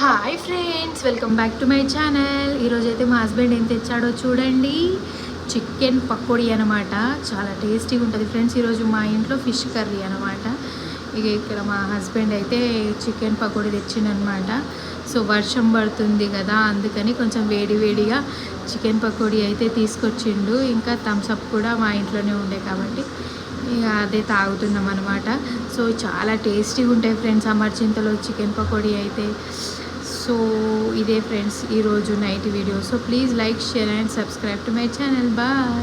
Hi friends, welcome back to my channel. ఈరోజైతే మా husband ఏం తెచ్చాడో చూడండి. చికెన్ పకోడీ అనమాట. చాలా టేస్టీగా ఉంటుంది ఫ్రెండ్స్. ఈరోజు మా ఇంట్లో ఫిష్ కర్రీ అనమాట. ఇక ఇక్కడ మా హస్బెండ్ అయితే చికెన్ పకోడీ తెచ్చిండనమాట. సో వర్షం పడుతుంది కదా, అందుకని కొంచెం వేడిగా చికెన్ పకోడీ అయితే తీసుకొచ్చిండు. ఇంకా థమ్స్అప్ కూడా మా ఇంట్లోనే ఉండే కాబట్టి ఇక అదే తాగుతున్నాం అనమాట. సో చాలా టేస్టీగా ఉంటాయి ఫ్రెండ్స్ అమర్చింతలో చికెన్ పకోడీ అయితే. సో ఇదే ఫ్రెండ్స్ ఈరోజు night video. So please like, share and subscribe to my channel. Bye.